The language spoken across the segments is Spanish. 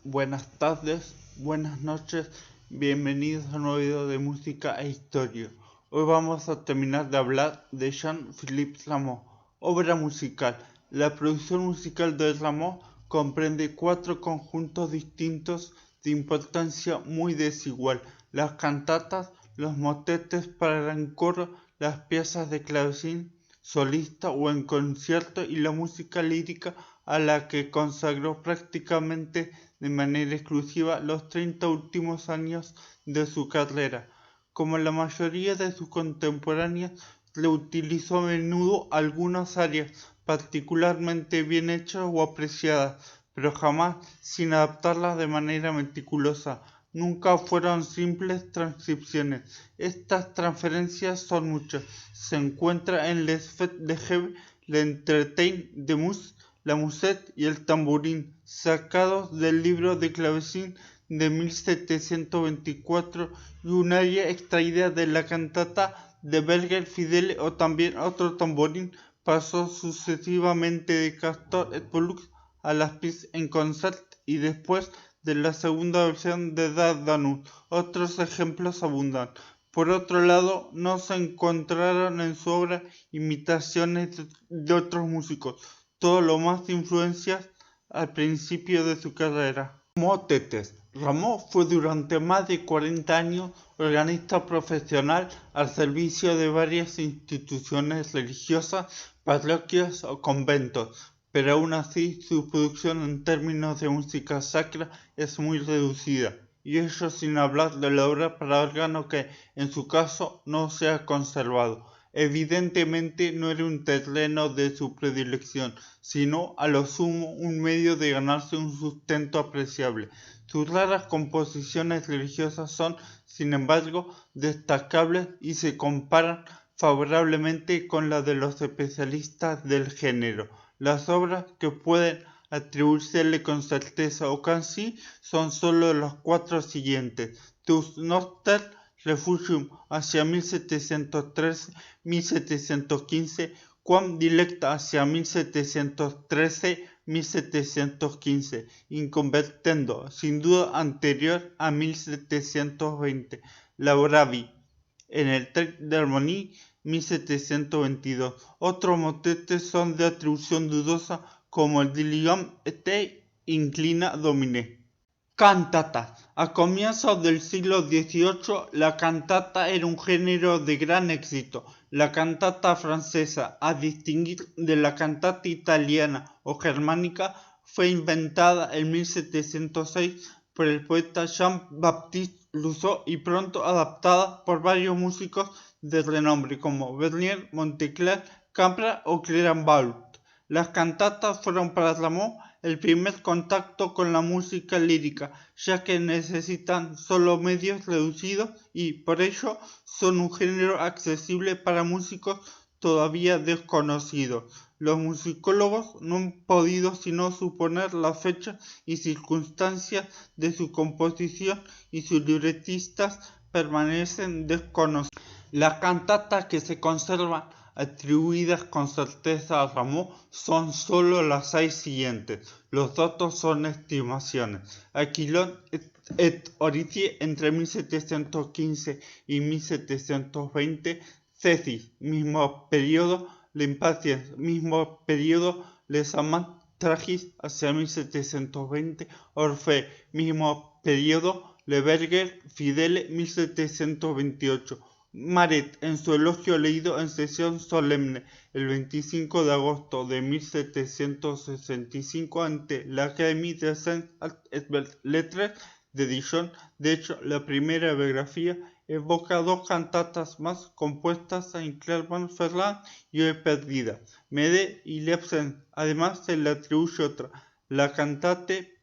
Buenas tardes, buenas noches, bienvenidos a un nuevo video de música e historia. Hoy vamos a terminar de hablar de Jean-Philippe Rameau, obra musical. La producción musical de Rameau comprende 4 conjuntos distintos de importancia muy desigual: las cantatas, los motetes para gran coro, las piezas de clavecín solista o en concierto y la música lírica, a la que consagró prácticamente de manera exclusiva los 30 últimos años de su carrera. Como la mayoría de sus contemporáneos, reutilizó a menudo algunas áreas particularmente bien hechas o apreciadas, pero jamás sin adaptarlas de manera meticulosa. Nunca fueron simples transcripciones. Estas transferencias son muchas. Se encuentra en Les Fêtes de Gève, L'Entretien de Mus, la musette y el tamborín, sacados del libro de clavecín de 1724, y un aria extraída de la cantata de Berger Fidele, o también otro tamborín. Pasó sucesivamente de Castor et Pollux a las pièces en concert y después de la segunda versión de Dardanus. Otros ejemplos abundan. Por otro lado, no se encontraron en su obra imitaciones de otros músicos, todo lo más influencias al principio de su carrera. Motetes. Rameau fue durante más de 40 años organista profesional al servicio de varias instituciones religiosas, parroquias o conventos, pero aún así su producción en términos de música sacra es muy reducida, y ello sin hablar de la obra para órgano que, en su caso, no se ha conservado. Evidentemente no era un terreno de su predilección, sino a lo sumo un medio de ganarse un sustento apreciable. Sus raras composiciones religiosas son, sin embargo, destacables y se comparan favorablemente con las de los especialistas del género. Las obras que pueden atribuírsele con certeza o casi son solo las 4 siguientes: Deus Noster, Refugium hacia 1713-1715, Quam Dilecta hacia 1713-1715, Inconvertendo, sin duda anterior a 1720, Lauravi, en el Trek d'Harmonie, 1722. Otros motetes son de atribución dudosa, como el Diligam et Inclina Domine. Cantatas. A comienzos del siglo XVIII, la cantata era un género de gran éxito. La cantata francesa, a distinguir de la cantata italiana o germánica, fue inventada en 1706 por el poeta Jean-Baptiste Rousseau y pronto adaptada por varios músicos de renombre como Bernier, Monteclar, Campra o Clérambault. Las cantatas fueron para Rameau el primer contacto con la música lírica, ya que necesitan solo medios reducidos y, por ello, son un género accesible para músicos todavía desconocidos. Los musicólogos no han podido sino suponer la fecha y circunstancias de su composición, y sus libretistas permanecen desconocidos. Las cantatas que se conservan atribuidas con certeza a Rameau son solo las 6 siguientes. Los datos son estimaciones. Aquilón et Horatie entre 1715 y 1720, Cecis, mismo periodo, L'Impatience, mismo periodo, Les Amants Tragiques hacia 1720, Orfeo, mismo periodo, Le Berger Fidele, 1728. Maret, en su elogio leído en sesión solemne el 25 de agosto de 1765 ante la Académie des Sciences et Belles Lettres de Dijon. De hecho, la primera biografía evoca 2 cantatas más compuestas en Clermont-Ferrand y Hoy Perdida, Médée y L'Absence. Además, se le atribuye otra, la cantate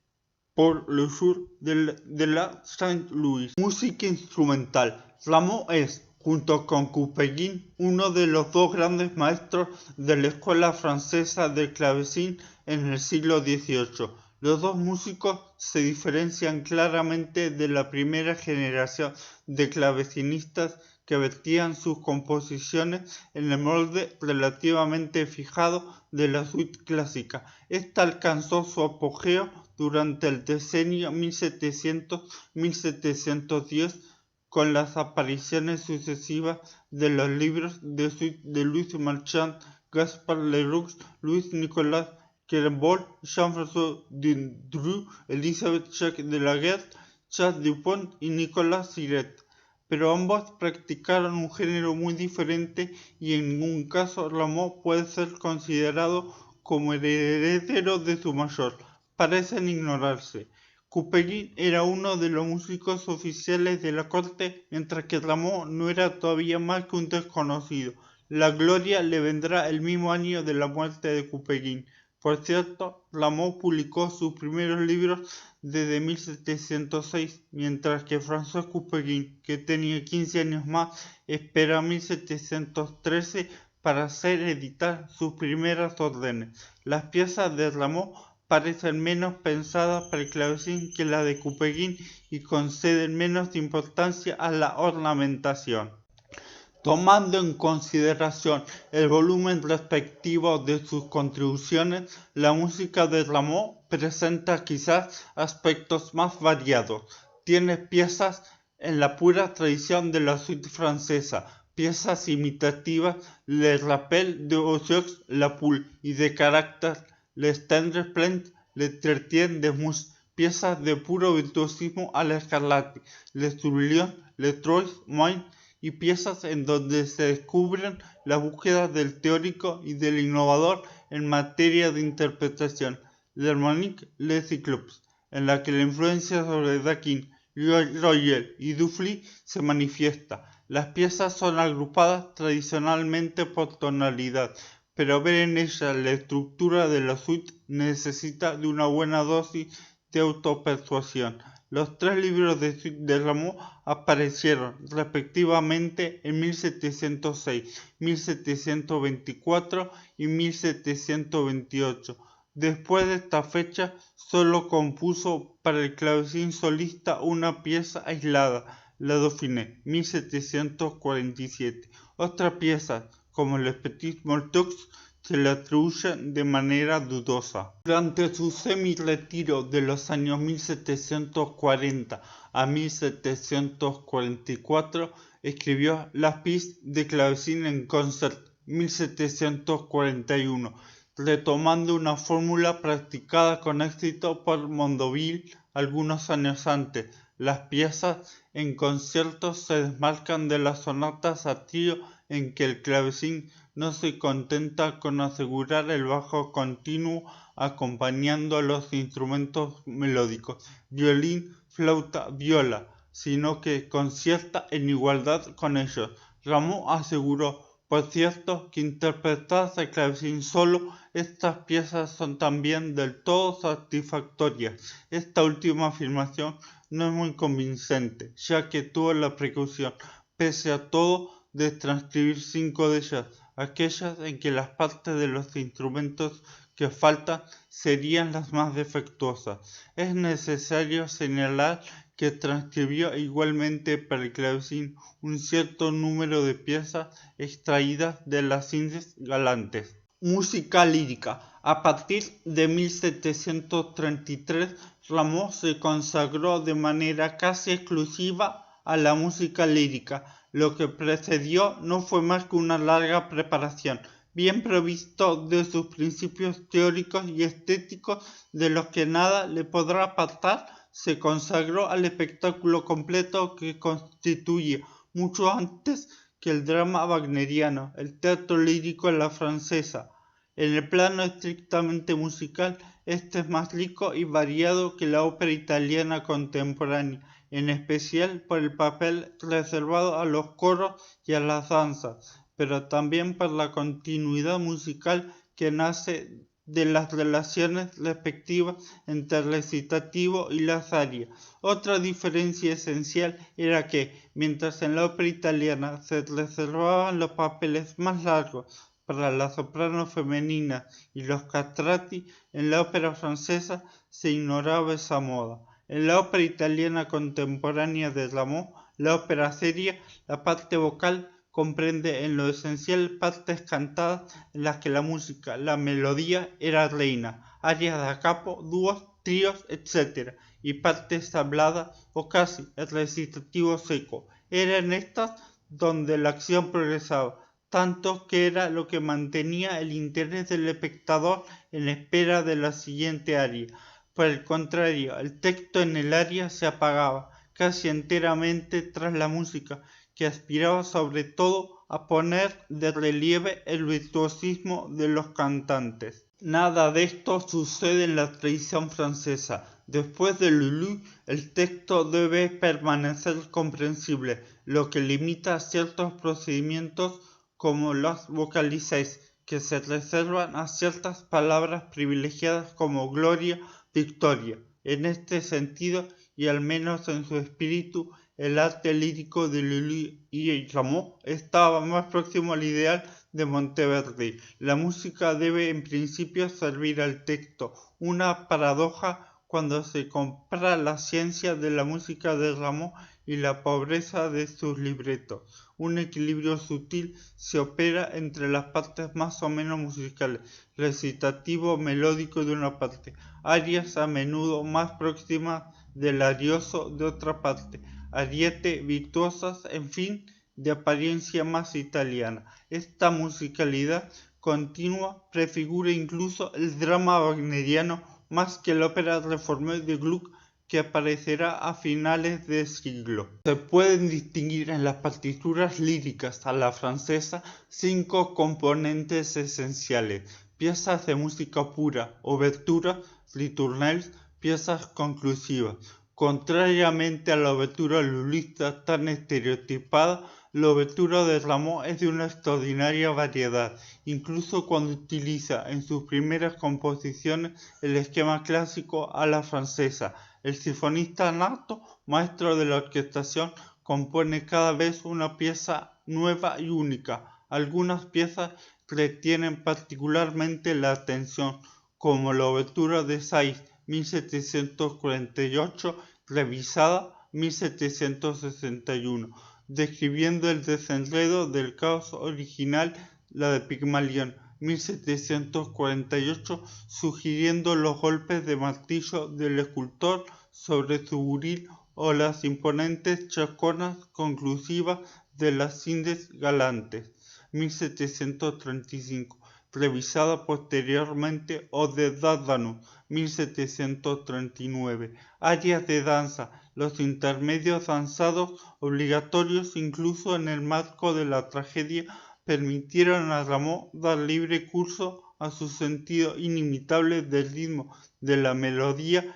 pour le jour de la Saint-Louis. Música instrumental. Rameau es, junto con Couperin, uno de los 2 grandes maestros de la escuela francesa del clavecín en el siglo XVIII. Los 2 músicos se diferencian claramente de la primera generación de clavecinistas que vertían sus composiciones en el molde relativamente fijado de la suite clásica. Esta alcanzó su apogeo durante el decenio 1700-1710 con las apariciones sucesivas de los libros de suite de Louis Marchand, Gaspard Leroux, Louis-Nicolas Querembault, Jean-François Dindru, Elisabeth Jacques de la Guerre, Charles Dupont y Nicolas Siret. Pero ambos practicaron un género muy diferente y en ningún caso Rameau puede ser considerado como el heredero de su mayor. Parecen ignorarse. Couperin era uno de los músicos oficiales de la corte, mientras que Rameau no era todavía más que un desconocido. La gloria le vendrá el mismo año de la muerte de Couperin. Por cierto, Rameau publicó sus primeros libros desde 1706, mientras que François Couperin, que tenía 15 años más, espera 1713 para hacer editar sus primeras órdenes. Las piezas de Rameau parecen menos pensadas para el clavecín que las de Couperin y conceden menos importancia a la ornamentación. Tomando en consideración el volumen respectivo de sus contribuciones, la música de Rameau presenta quizás aspectos más variados. Tiene piezas en la pura tradición de la suite francesa, piezas imitativas Le Rappel de Ossieux La Poule y de carácter Les Tendres Plaintes Le Tretien de Mus, piezas de puro virtuosismo a la Scarlatti, Les Tourbillons, Les Trois Moines, y piezas en donde se descubren las búsquedas del teórico y del innovador en materia de interpretación, l'harmonique, les cyclopes, en la que la influencia sobre Dakin, Royel y Dufly se manifiesta. Las piezas son agrupadas tradicionalmente por tonalidad, pero ver en ellas la estructura de la suite necesita de una buena dosis de autopersuasión. Los tres libros de suite de Rameau aparecieron respectivamente en 1706, 1724 y 1728. Después de esta fecha, solo compuso para el clavecín solista una pieza aislada, la Dauphiné, 1747. Otras piezas, como Les Petits Moltux, se le atribuyen de manera dudosa. Durante su semi-retiro de los años 1740 a 1744, escribió Las pièces de clavecín en concert, 1741, retomando una fórmula practicada con éxito por Mondeville algunos años antes. Las piezas en concierto se desmarcan de las sonatas a trío en que el clavecín no se contenta con asegurar el bajo continuo acompañando a los instrumentos melódicos, violín, flauta, viola, sino que concierta en igualdad con ellos. Rameau aseguró, por cierto, que interpretadas al clavecín solo, estas piezas son también del todo satisfactorias. Esta última afirmación no es muy convincente, ya que tuvo la precaución, pese a todo, de transcribir 5 de ellas, aquellas en que las partes de los instrumentos que faltan serían las más defectuosas. Es necesario señalar que transcribió igualmente para el clavecín un cierto número de piezas extraídas de las Indes galantes. Música lírica. A partir de 1733, Rameau se consagró de manera casi exclusiva a la música lírica. Lo que precedió no fue más que una larga preparación, bien provisto de sus principios teóricos y estéticos de los que nada le podrá apartar. Se consagró al espectáculo completo que constituye, mucho antes que el drama wagneriano, el teatro lírico en la francesa. En el plano estrictamente musical, este es más rico y variado que la ópera italiana contemporánea, en especial por el papel reservado a los coros y a las danzas, pero también por la continuidad musical que nace de las relaciones respectivas entre el recitativo y las arias. Otra diferencia esencial era que, mientras en la ópera italiana se reservaban los papeles más largos para las sopranos femeninas y los castrati, en la ópera francesa se ignoraba esa moda. En la ópera italiana contemporánea de Rameau, la ópera seria, la parte vocal comprende en lo esencial partes cantadas en las que la música, la melodía era reina, arias da capo, dúos, tríos, etc., y partes habladas o casi el recitativo seco. Era en estas donde la acción progresaba, tanto que era lo que mantenía el interés del espectador en espera de la siguiente aria. Por el contrario, el texto en el aria se apagaba casi enteramente tras la música, que aspiraba sobre todo a poner de relieve el virtuosismo de los cantantes. Nada de esto sucede en la tradición francesa. Después de Lully, el texto debe permanecer comprensible, lo que limita ciertos procedimientos como los vocalises, que se reservan a ciertas palabras privilegiadas como gloria, victoria. En este sentido, y al menos en su espíritu, el arte lírico de Lully y Rameau estaba más próximo al ideal de Monteverdi. La música debe en principio servir al texto, una paradoja cuando se compara la ciencia de la música de Rameau y la pobreza de sus libretos. Un equilibrio sutil se opera entre las partes más o menos musicales, recitativo melódico de una parte, arias a menudo más próximas del arioso de otra parte, ariete virtuosas, en fin, de apariencia más italiana. Esta musicalidad continua prefigura incluso el drama wagneriano más que la ópera reformée de Gluck, que aparecerá a finales de siglo. Se pueden distinguir en las partituras líricas a la francesa 5 componentes esenciales: piezas de música pura, oberturas, ritournelles, piezas conclusivas. Contrariamente a la obertura lulista tan estereotipada, la obertura de Rameau es de una extraordinaria variedad, incluso cuando utiliza en sus primeras composiciones el esquema clásico a la francesa. El sinfonista nato, maestro de la orquestación, compone cada vez una pieza nueva y única. Algunas piezas retienen particularmente la atención, como la obertura de Saiz, 1748, revisada 1761, describiendo el desenredo del caos original, la de Pigmalión, 1748, sugiriendo los golpes de martillo del escultor sobre su buril o las imponentes chaconas conclusivas de las Indes galantes, 1735, revisada posteriormente, o de Dardanus, 1739, arias de danza, los intermedios danzados obligatorios incluso en el marco de la tragedia permitieron a Rameau dar libre curso a su sentido inimitable del ritmo, de la melodía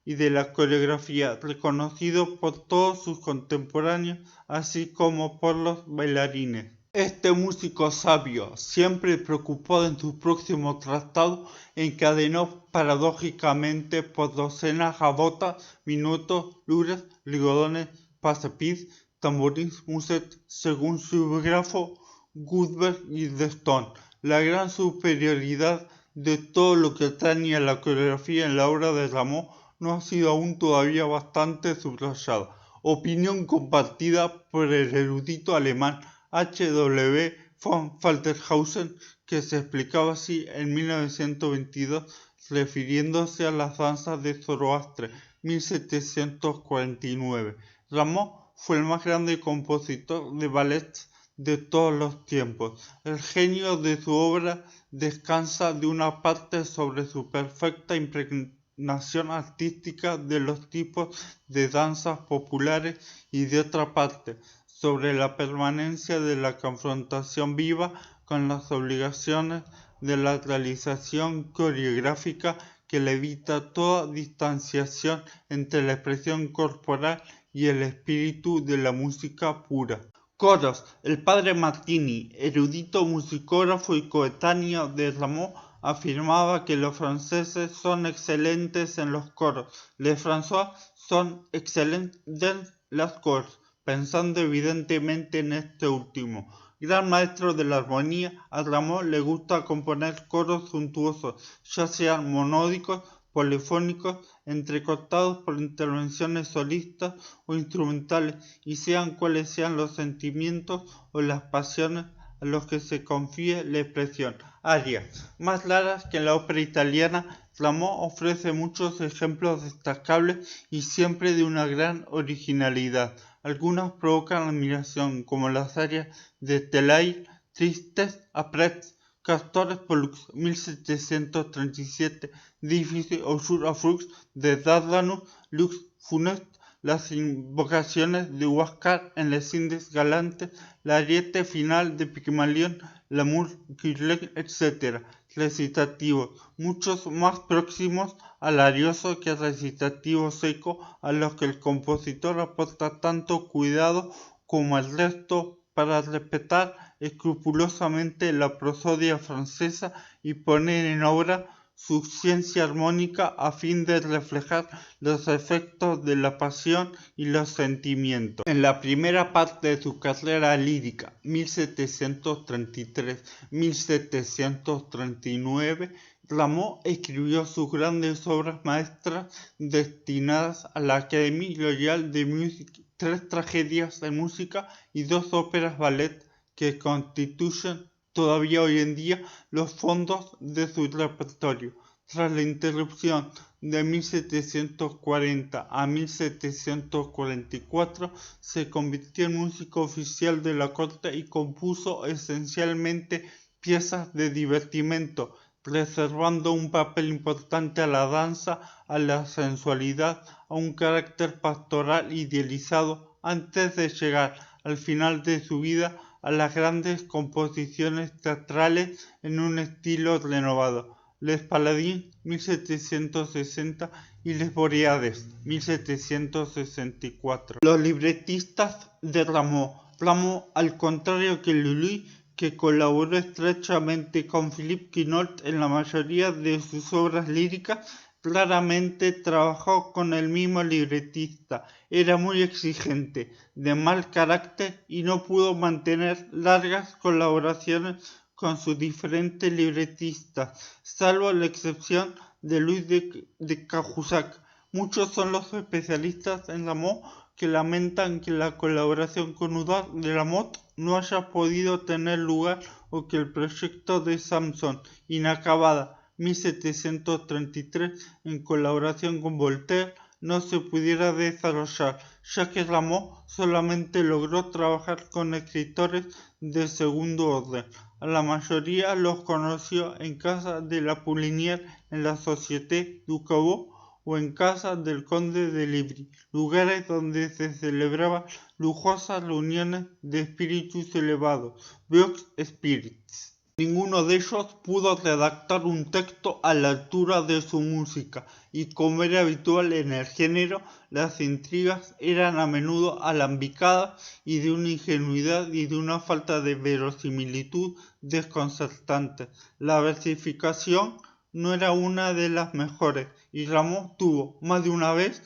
y de la coreografía, reconocido por todos sus contemporáneos, así como por los bailarines. Este músico sabio, siempre preocupado en su próximo tratado, encadenó paradójicamente por docenas gavotas, minutos, lures, rigodones, passepieds, tamborins, musettes, según su biógrafo Goldberg y Deston. La gran superioridad de todo lo que atañe a la coreografía en la obra de Rameau no ha sido aún todavía bastante subrayada. Opinión compartida por el erudito alemán H.W. von Falterhausen, que se explicaba así en 1922, refiriéndose a las danzas de Zoroastre, 1749. Rameau fue el más grande compositor de ballets de todos los tiempos. El genio de su obra descansa de una parte sobre su perfecta impregnación artística de los tipos de danzas populares y de otra parte sobre la permanencia de la confrontación viva con las obligaciones de la realización coreográfica, que le evita toda distanciación entre la expresión corporal y el espíritu de la música pura. Coros. El padre Martini, erudito musicógrafo y coetáneo de Rameau, afirmaba que los franceses son excelentes en los coros. Les François son excelentes en las coros, pensando evidentemente en este último. Gran maestro de la armonía, a Rameau le gusta componer coros suntuosos, ya sean monódicos, polifónicos, entrecortados por intervenciones solistas o instrumentales, y sean cuales sean los sentimientos o las pasiones a los que se confíe la expresión. Arias, más largas que la ópera italiana, Rameau ofrece muchos ejemplos destacables y siempre de una gran originalidad. Algunas provocan admiración, como las arias de Tellaire, Tristes après Castors Pollux, 1737, Difficile au jour à Frux de Dardanus, Lux Funeste, las invocaciones de Huáscar en Les Indes Galantes, la ariete final de Pigmalión, L'amour Curlet, etc. Recitativos, muchos más próximos al arioso que al recitativo seco, a los que el compositor aporta tanto cuidado como el resto para respetar escrupulosamente la prosodia francesa y poner en obra su ciencia armónica a fin de reflejar los efectos de la pasión y los sentimientos. En la primera parte de su carrera lírica, 1733-1739, Rameau escribió sus grandes obras maestras destinadas a la Académie Royale de Musique, 3 tragedias de música y 2 óperas ballet que constituyen todavía hoy en día los fondos de su repertorio. Tras la interrupción de 1740 a 1744, se convirtió en músico oficial de la corte y compuso esencialmente piezas de divertimento, reservando un papel importante a la danza, a la sensualidad, a un carácter pastoral idealizado, antes de llegar al final de su vida a las grandes composiciones teatrales en un estilo renovado. Les Paladins, 1760, y Les Boreades, 1764. Los libretistas de Rameau. Rameau, al contrario que Lully, que colaboró estrechamente con Philippe Quinault en la mayoría de sus obras líricas, claramente trabajó con el mismo libretista. Era muy exigente, de mal carácter y no pudo mantener largas colaboraciones con sus diferentes libretistas, salvo la excepción de Louis de Cahusac. Muchos son los especialistas en Rameau que lamentan que la colaboración con Udard de Lamotte no haya podido tener lugar o que el proyecto de Samson, inacabada, 1733, en colaboración con Voltaire, no se pudiera desarrollar, ya que Rameau solamente logró trabajar con escritores de segundo orden. A la mayoría los conoció en casa de la Poulinière en la Société du Caveau o en casa del conde de Livry, lugares donde se celebraban lujosas reuniones de espíritus elevados, Vox Spirits. Ninguno de ellos pudo redactar un texto a la altura de su música, y como era habitual en el género, las intrigas eran a menudo alambicadas y de una ingenuidad y de una falta de verosimilitud desconcertantes. La versificación no era una de las mejores, y Rameau tuvo más de una vez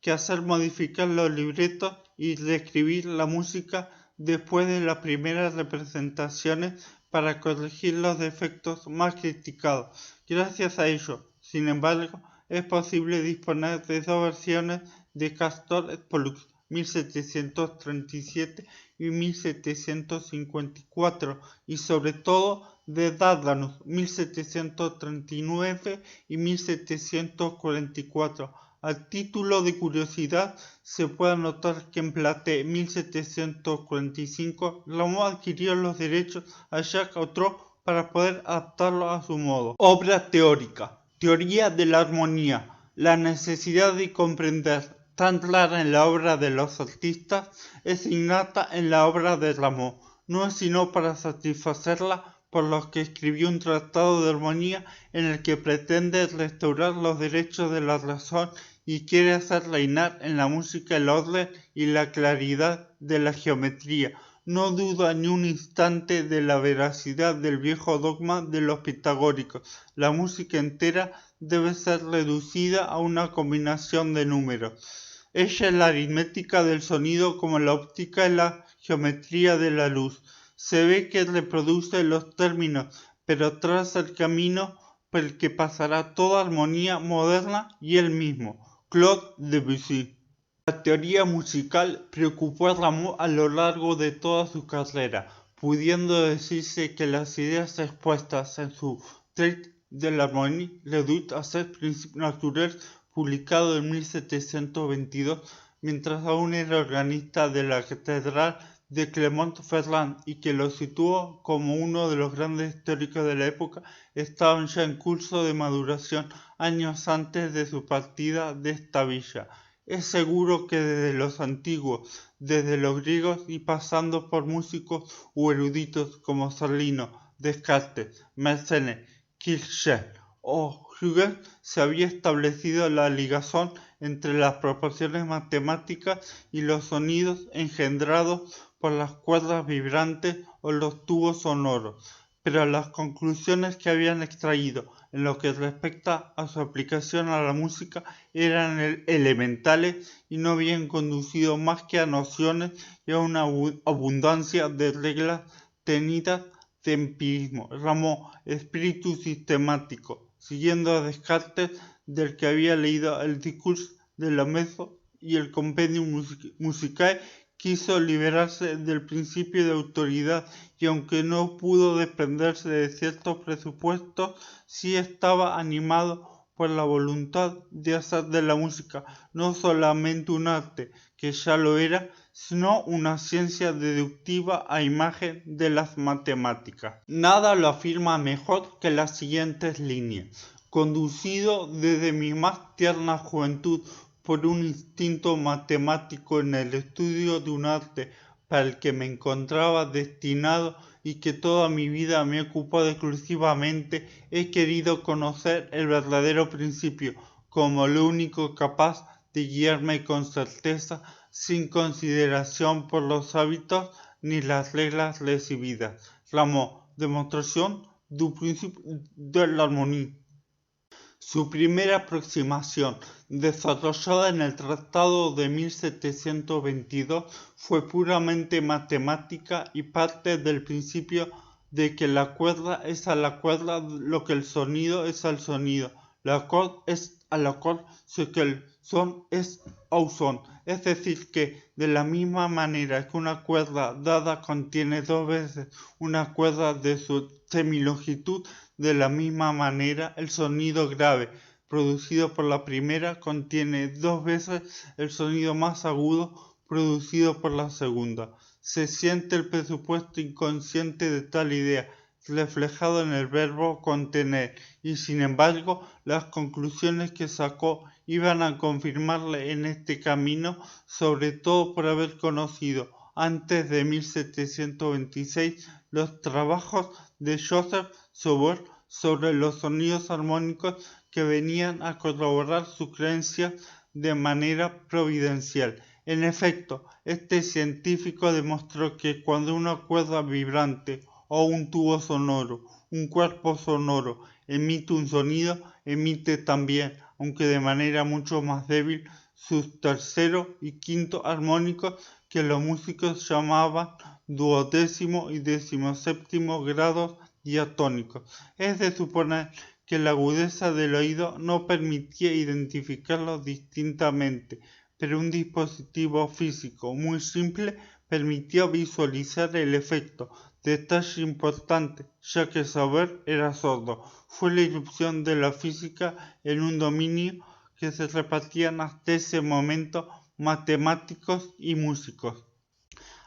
que hacer modificar los libretos y reescribir la música después de las primeras representaciones para corregir los defectos más criticados. Gracias a ello, sin embargo, es posible disponer de 2 versiones de Castor et Pollux, 1737 y 1754, y sobre todo de Dardanus, 1739 y 1744. A título de curiosidad, se puede anotar que en Platée 1745, Rameau adquirió los derechos a Jacques Outreau para poder adaptarlo a su modo. Obra teórica. Teoría de la armonía. La necesidad de comprender tan clara en la obra de los artistas es innata en la obra de Rameau. No es sino para satisfacerla por los que escribió un tratado de armonía en el que pretende restaurar los derechos de la razón y quiere hacer reinar en la música el orden y la claridad de la geometría. No duda ni un instante de la veracidad del viejo dogma de los pitagóricos. La música entera debe ser reducida a una combinación de números. Ella es la aritmética del sonido como la óptica es la geometría de la luz. Se ve que reproduce los términos, pero traza el camino por el que pasará toda armonía moderna y él mismo. Claude Debussy. La teoría musical preocupó a Rameau a lo largo de toda su carrera, pudiendo decirse que las ideas expuestas en su Traité de l'harmonie réduite à ses principes naturels, publicado en 1722, mientras aún era organista de la catedral de Clermont-Ferrand y que lo situó como uno de los grandes teóricos de la época, estaban ya en curso de maduración años antes de su partida de esta villa. Es seguro que desde los antiguos, desde los griegos y pasando por músicos u eruditos como Salino, Descartes, Mersenne, Kircher o Huygens, se había establecido la ligación entre las proporciones matemáticas y los sonidos engendrados por las cuerdas vibrantes o los tubos sonoros, pero las conclusiones que habían extraído en lo que respecta a su aplicación a la música eran elementales y no habían conducido más que a nociones y a una abundancia de reglas tenidas de empirismo, ramo espíritu sistemático, siguiendo a Descartes, del que había leído el Discours de la Maison y el Compendium Musicae, quiso liberarse del principio de autoridad y aunque no pudo desprenderse de ciertos presupuestos, sí estaba animado por la voluntad de hacer de la música no solamente un arte, que ya lo era, sino una ciencia deductiva a imagen de las matemáticas. Nada lo afirma mejor que las siguientes líneas. Conducido desde mi más tierna juventud por un instinto matemático en el estudio de un arte para el que me encontraba destinado y que toda mi vida me he ocupado exclusivamente, he querido conocer el verdadero principio como lo único capaz de guiarme con certeza, sin consideración por los hábitos ni las reglas recibidas. Ramo, demostración du principe de l'armonie. Su primera aproximación, desarrollada en el Tratado de 1722, fue puramente matemática y parte del principio de que la cuerda es a la cuerda lo que el sonido es al sonido, la acorde es al acorde lo que el son es au son. Es decir, que de la misma manera que una cuerda dada contiene dos veces una cuerda de su semilongitud, de la misma manera el sonido grave producido por la primera contiene dos veces el sonido más agudo producido por la segunda. Se siente el presupuesto inconsciente de tal idea reflejado en el verbo contener y sin embargo las conclusiones que sacó iban a confirmarle en este camino, sobre todo por haber conocido antes de 1726 los trabajos de Joseph Sauveur sobre los sonidos armónicos que venían a corroborar su creencia de manera providencial. En efecto, este científico demostró que cuando una cuerda vibrante o un tubo sonoro, un cuerpo sonoro, emite un sonido, emite también, aunque de manera mucho más débil, sus tercero y quinto armónicos que los músicos llamaban duodécimo y decimoséptimo grados diatónicos. Es de suponer que la agudeza del oído no permitía identificarlos distintamente, pero un dispositivo físico muy simple permitía visualizar el efecto, detalle importante, ya que Sauveur era sordo. Fue la irrupción de la física en un dominio que se repartían hasta ese momento matemáticos y músicos.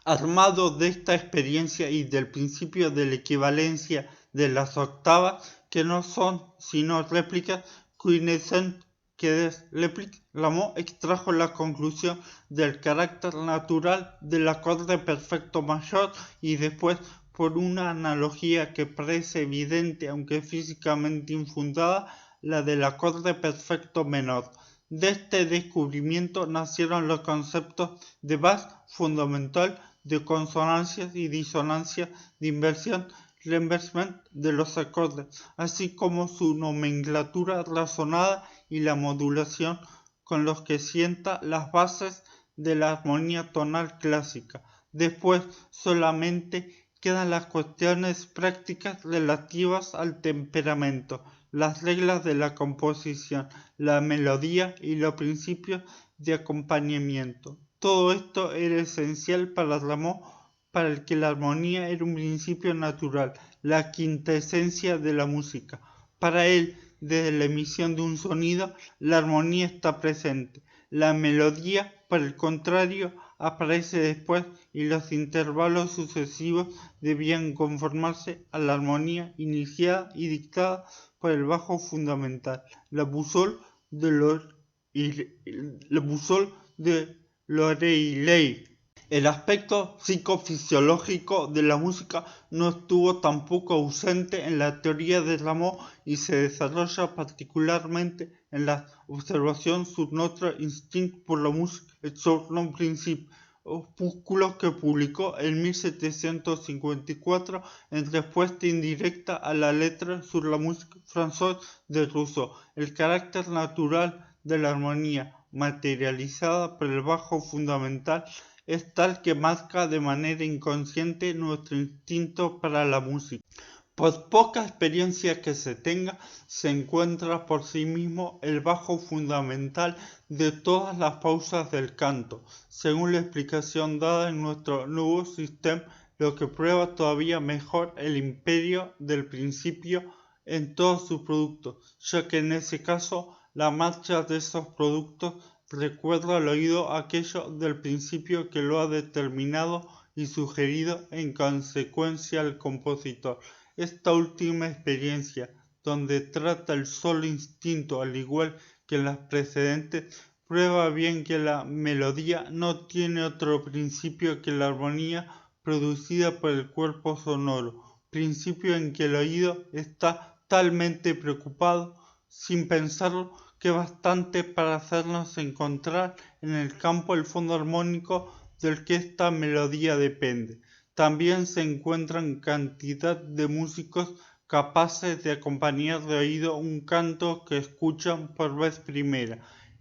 Armado de esta experiencia y del principio de la equivalencia de las octavas, que no son sino réplicas, Quinescent que des répliques, Rameau extrajo la conclusión del carácter natural del acorde perfecto mayor y después, por una analogía que parece evidente aunque físicamente infundada, la del acorde perfecto menor. De este descubrimiento nacieron los conceptos de Bach fundamental, de consonancias y disonancias, de inversión, renversement de los acordes, así como su nomenclatura razonada y la modulación con los que sienta las bases de la armonía tonal clásica. Después solamente quedan las cuestiones prácticas relativas al temperamento, las reglas de la composición, la melodía y los principios de acompañamiento. Todo esto era esencial para Rameau para el que la armonía era un principio natural, la quintesencia de la música. Para él, desde la emisión de un sonido, la armonía está presente. La melodía, por el contrario, aparece después y los intervalos sucesivos debían conformarse a la armonía iniciada y dictada por el bajo fundamental, la boussole de Loreley. El aspecto psicofisiológico de la música no estuvo tampoco ausente en la teoría de Rameau y se desarrolla particularmente en la observación sur notre instinct pour la musique et sur nos principes, opúsculo que publicó en 1754 en respuesta indirecta a la letra sur la musique française de Rousseau. El carácter natural de la armonía materializada por el bajo fundamental es tal que marca de manera inconsciente nuestro instinto para la música. Por poca experiencia que se tenga, se encuentra por sí mismo el bajo fundamental de todas las pausas del canto, según la explicación dada en nuestro nuevo sistema, lo que prueba todavía mejor el imperio del principio en todos sus productos, ya que en ese caso la marcha de esos productos recuerda al oído aquello del principio que lo ha determinado y sugerido en consecuencia al compositor. Esta última experiencia, donde trata el solo instinto al igual que en las precedentes, prueba bien que la melodía no tiene otro principio que la armonía producida por el cuerpo sonoro, principio en que el oído está talmente preocupado, sin pensarlo, que bastante para hacernos encontrar en el campo el fondo armónico del que esta melodía depende. También se encuentran cantidad de músicos capaces de acompañar de oído un canto que escuchan por vez primera.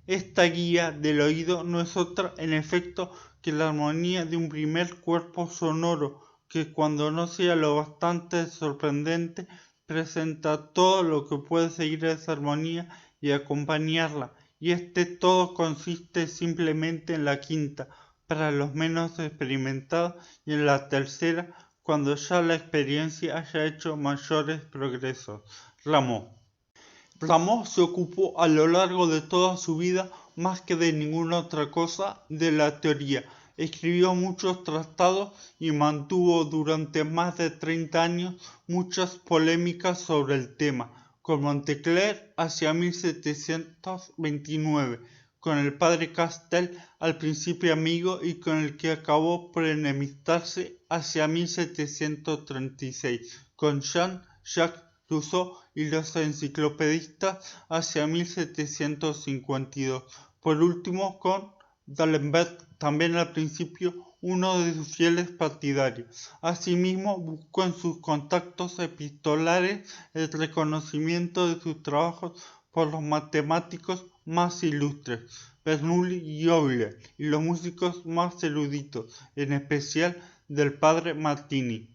Esta guía del oído no es otra, en efecto, que la armonía de un primer cuerpo sonoro, que cuando no sea lo bastante sorprendente, presenta todo lo que puede seguir a esa armonía y acompañarla, y este todo consiste simplemente en la quinta, para los menos experimentados, y en la tercera, cuando ya la experiencia haya hecho mayores progresos. Rameau se ocupó a lo largo de toda su vida, más que de ninguna otra cosa, de la teoría. Escribió muchos tratados y mantuvo durante más de 30 años muchas polémicas sobre el tema, con Montcler hacia 1729, con el padre Castel al principio amigo y con el que acabó por enemistarse hacia 1736, con Jean-Jacques Rousseau y los enciclopedistas hacia 1752. Por último, con D'Alembert, también al principio uno de sus fieles partidarios. Asimismo, buscó en sus contactos epistolares el reconocimiento de sus trabajos por los matemáticos más ilustres, Bernoulli y Euler, y los músicos más eruditos, en especial del padre Martini.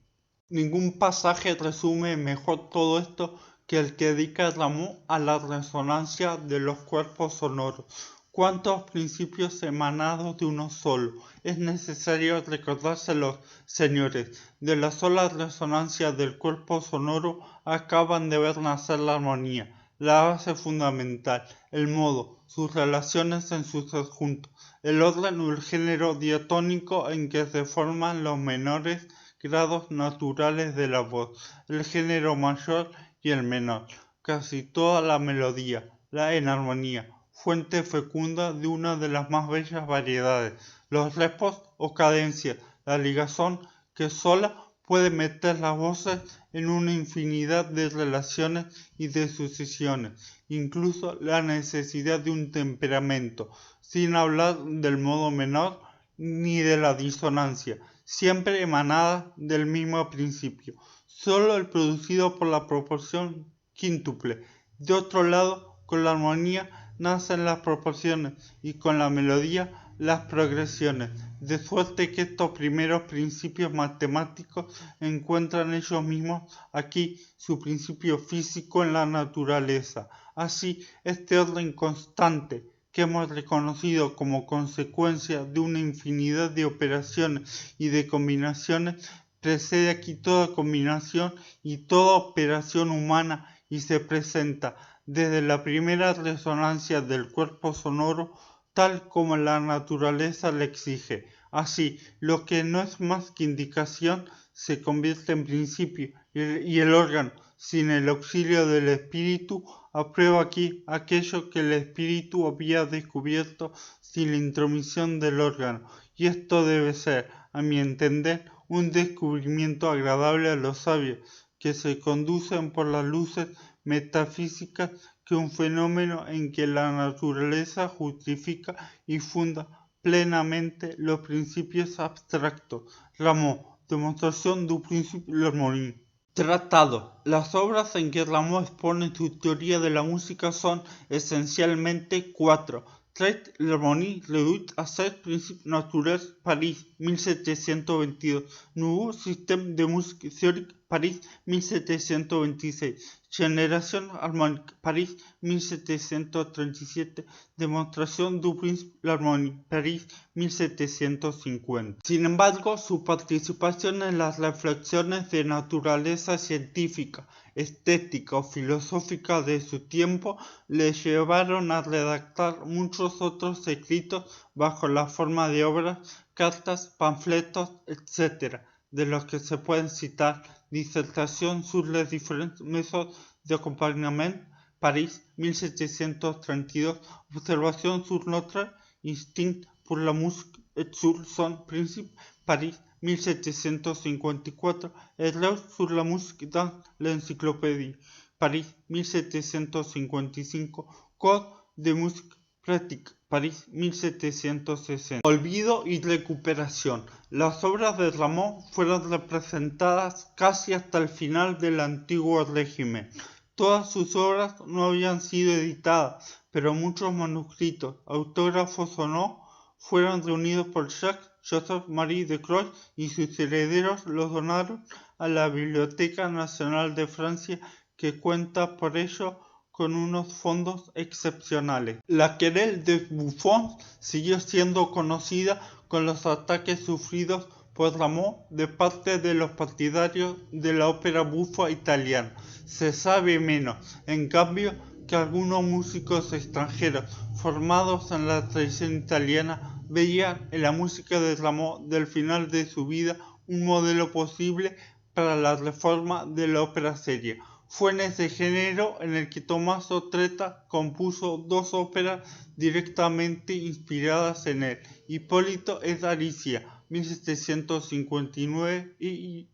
Ningún pasaje resume mejor todo esto que el que dedica Rameau a la resonancia de los cuerpos sonoros. ¿Cuántos principios emanados de uno solo? Es necesario recordárselos, señores. De la sola resonancia del cuerpo sonoro acaban de ver nacer la armonía, la base fundamental, el modo, sus relaciones en sus adjuntos, el orden o el género diatónico en que se forman los menores grados naturales de la voz, el género mayor y el menor, casi toda la melodía, la enarmonía, fuente fecunda de una de las más bellas variedades, los repos o cadencias, la ligazón que sola puede meter las voces en una infinidad de relaciones y de sucesiones, incluso la necesidad de un temperamento, sin hablar del modo menor ni de la disonancia, siempre emanada del mismo principio, solo el producido por la proporción quíntuple. De otro lado, con la armonía nacen las proporciones y con la melodía las progresiones, de suerte que estos primeros principios matemáticos encuentran ellos mismos aquí su principio físico en la naturaleza. Así, este orden constante que hemos reconocido como consecuencia de una infinidad de operaciones y de combinaciones, precede aquí toda combinación y toda operación humana y se presenta desde la primera resonancia del cuerpo sonoro tal como la naturaleza le exige. Así, lo que no es más que indicación se convierte en principio y el órgano, sin el auxilio del espíritu, aprueba aquí aquello que el espíritu había descubierto sin la intromisión del órgano. Y esto debe ser, a mi entender, un descubrimiento agradable a los sabios, que se conducen por las luces metafísicas que un fenómeno en que la naturaleza justifica y funda plenamente los principios abstractos. Rameau, demostración du principe de l'harmonie. Tratado. Las obras en que Rameau expone su teoría de la música son esencialmente cuatro. Traité de l'harmonie réduite à ses principes naturels, París, 1722. Nouveau système de musique théorique, París, 1726. Generación armónica, París, 1737. Demostración du principe de l'harmonie, París, 1750. Sin embargo, su participación en las reflexiones de naturaleza científica, estética o filosófica de su tiempo le llevaron a redactar muchos otros escritos bajo la forma de obras, cartas, panfletos, etc., de los que se pueden citar Dissertation sur les différentes méthodes d'accompagnement, París, 1732, Observation sur notre instinct pour la musique et sur son principe, París, 1754, Erreurs sur la musique dans l'encyclopédie, París, 1755, Code de musique pratique, París, 1760. Olvido y recuperación. Las obras de Rameau fueron representadas casi hasta el final del antiguo régimen. Todas sus obras no habían sido editadas, pero muchos manuscritos, autógrafos o no, fueron reunidos por Jacques Marie de Croix y sus herederos los donaron a la Biblioteca Nacional de Francia, que cuenta por ello con unos fondos excepcionales. La querelle de Buffon siguió siendo conocida con los ataques sufridos por Rameau de parte de los partidarios de la ópera buffa italiana. Se sabe menos, en cambio, que algunos músicos extranjeros formados en la tradición italiana veían en la música de Rameau del final de su vida un modelo posible para la reforma de la ópera seria. Fue en ese género en el que Tommaso Tretta compuso dos óperas directamente inspiradas en él, Hipólito et Alicia, 1759, y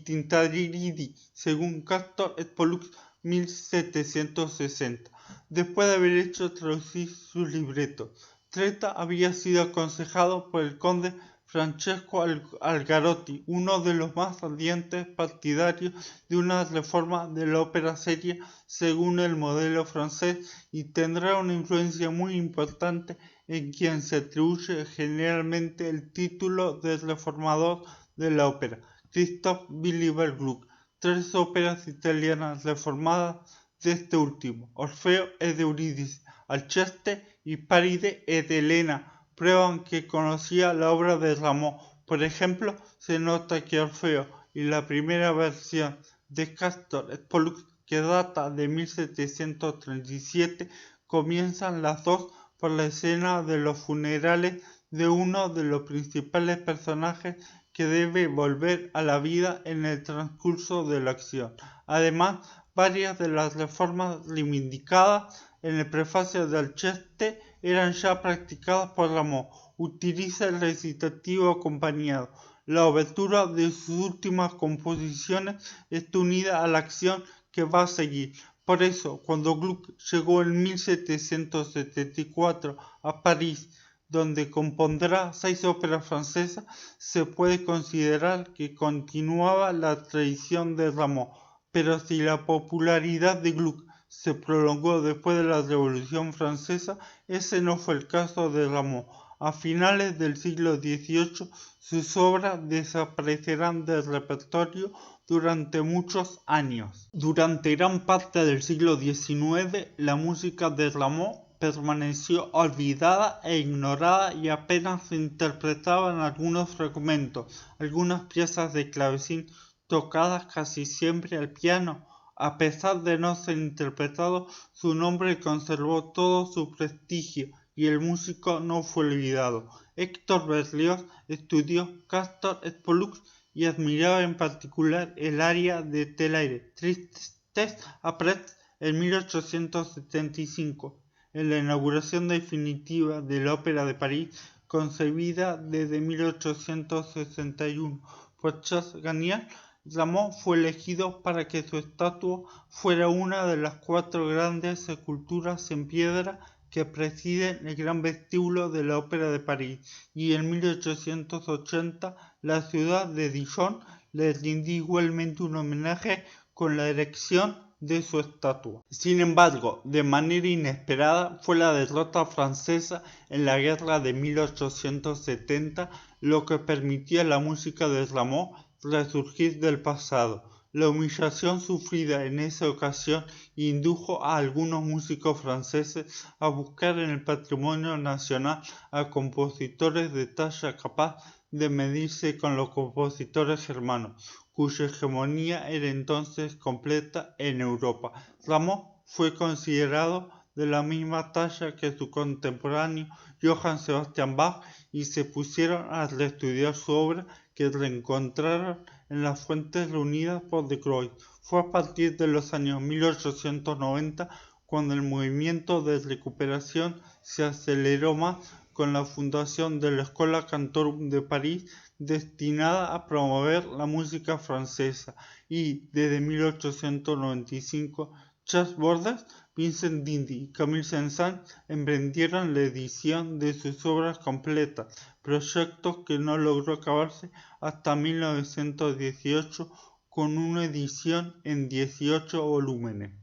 Tintariridi, según Castor et Pollux, 1760. Después de haber hecho traducir sus libretos, Tretta había sido aconsejado por el conde Francesco Algarotti, uno de los más ardientes partidarios de una reforma de la ópera seria según el modelo francés, y tendrá una influencia muy importante en quien se atribuye generalmente el título de reformador de la ópera, Christoph Willibald Gluck. Tres óperas italianas reformadas de este último, Orfeo ed Eurídice, Alceste y Paride ed Helena, prueban que conocía la obra de Rameau. Por ejemplo, se nota que Orfeo y la primera versión de Castor et Pollux, que data de 1737, comienzan las dos por la escena de los funerales de uno de los principales personajes que debe volver a la vida en el transcurso de la acción. Además, varias de las reformas reivindicadas en el prefacio de Alceste eran ya practicadas por Rameau. Utiliza el recitativo acompañado. La obertura de sus últimas composiciones está unida a la acción que va a seguir. Por eso, cuando Gluck llegó en 1774 a París, donde compondrá 6 óperas francesas, se puede considerar que continuaba la tradición de Rameau. Pero si la popularidad de Gluck se prolongó después de la Revolución Francesa, ese no fue el caso de Rameau. A finales del siglo XVIII, sus obras desaparecerán del repertorio durante muchos años. Durante gran parte del siglo XIX, la música de Rameau permaneció olvidada e ignorada y apenas se interpretaban algunos fragmentos, algunas piezas de clavecín tocadas casi siempre al piano. A pesar de no ser interpretado, su nombre conservó todo su prestigio y el músico no fue olvidado. Héctor Berlioz estudió Castor et Pollux y admiraba en particular el aria de Tellaire, Tristes après en 1875, en la inauguración definitiva de la Ópera de París, concebida desde 1861 por Charles Garnier. Rameau fue elegido para que su estatua fuera una de las 4 grandes esculturas en piedra que presiden el gran vestíbulo de la Ópera de París, y en 1880 la ciudad de Dijon le rindió igualmente un homenaje con la erección de su estatua. Sin embargo, de manera inesperada fue la derrota francesa en la guerra de 1870 lo que permitió a la música de Rameau resurgir del pasado. La humillación sufrida en esa ocasión indujo a algunos músicos franceses a buscar en el patrimonio nacional a compositores de talla capaz de medirse con los compositores germanos, cuya hegemonía era entonces completa en Europa. Rameau fue considerado de la misma talla que su contemporáneo Johann Sebastian Bach y se pusieron a reestudiar su obra, que reencontraron en las fuentes reunidas por De Croix. Fue a partir de los años 1890 cuando el movimiento de recuperación se aceleró más con la fundación de la Escola Cantorum de París, destinada a promover la música francesa, y desde 1895 Charles Bordas, Vincent Dindy y Camille Saint-Saëns emprendieron la edición de sus obras completas, proyecto que no logró acabarse hasta 1918 con una edición en 18 volúmenes.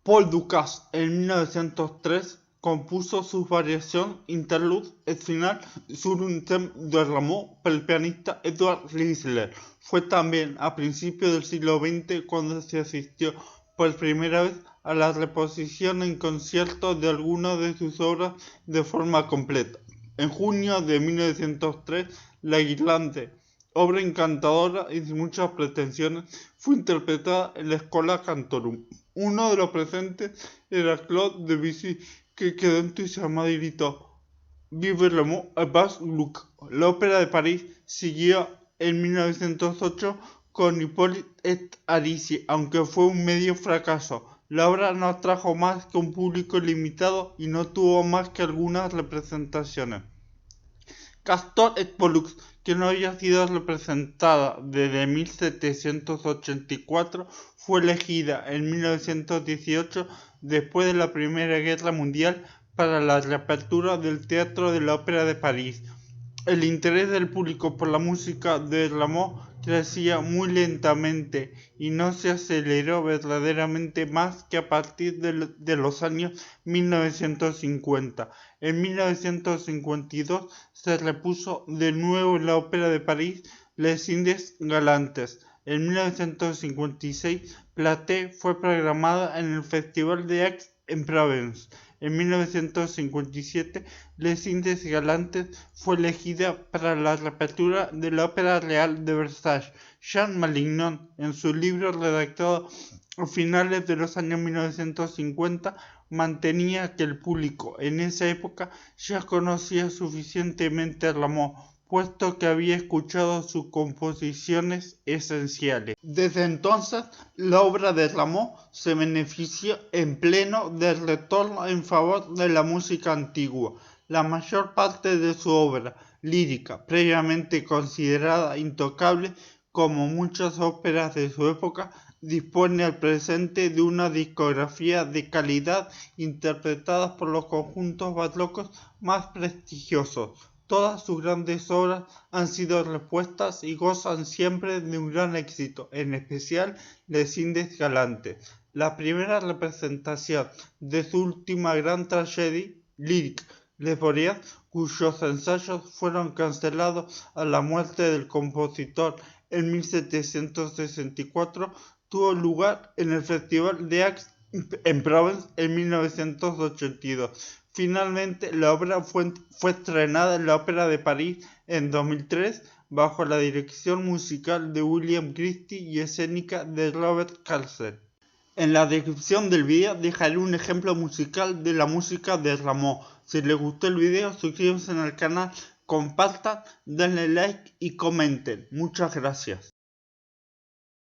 Paul Dukas en 1903 compuso su variación Interlude et Finale sur un thème de Rameau para el pianista Edward Riesler. Fue también a principios del siglo XX cuando se asistió por primera vez a la reposición en concierto de algunas de sus obras de forma completa. En junio de 1903, La Guirlande, obra encantadora y sin muchas pretensiones, fue interpretada en la Escola Cantorum. Uno de los presentes era Claude Debussy, que quedó entusiasmado y gritó: «Vive Rameau et bas Gluck». La Ópera de París siguió en 1908 con Hippolyte et Aricie, aunque fue un medio fracaso. La obra no atrajo más que un público limitado y no tuvo más que algunas representaciones. Castor et Pollux, que no había sido representada desde 1784, fue elegida en 1918, después de la Primera Guerra Mundial, para la reapertura del Teatro de la Ópera de París. El interés del público por la música de Rameau crecía muy lentamente y no se aceleró verdaderamente más que a partir de los años 1950. En 1952 se repuso de nuevo en la Ópera de París Les Indes Galantes. En 1956, Platée fue programada en el Festival de Aix-en-Provence. En 1957, Les Indes Galantes fue elegida para la reapertura de la Ópera Real de Versalles. Jean Malignon, en su libro redactado a finales de los años 1950, mantenía que el público en esa época ya conocía suficientemente a Rameau, puesto que había escuchado sus composiciones esenciales. Desde entonces, la obra de Rameau se benefició en pleno del retorno en favor de la música antigua. La mayor parte de su obra lírica, previamente considerada intocable, como muchas óperas de su época, dispone al presente de una discografía de calidad interpretada por los conjuntos barrocos más prestigiosos. Todas sus grandes obras han sido repuestas y gozan siempre de un gran éxito, en especial Les Indes Galantes, la primera representación de su última gran tragedia lírica, Les Boreas, cuyos ensayos fueron cancelados a la muerte del compositor en 1764, tuvo lugar en el Festival de Aix-en-Provence en 1982. Finalmente, la obra fue estrenada en la Ópera de París en 2003 bajo la dirección musical de William Christie y escénica de Robert Carlsen. En la descripción del video dejaré un ejemplo musical de la música de Rameau. Si les gustó el video, suscríbanse al canal, compartan, denle like y comenten. Muchas gracias.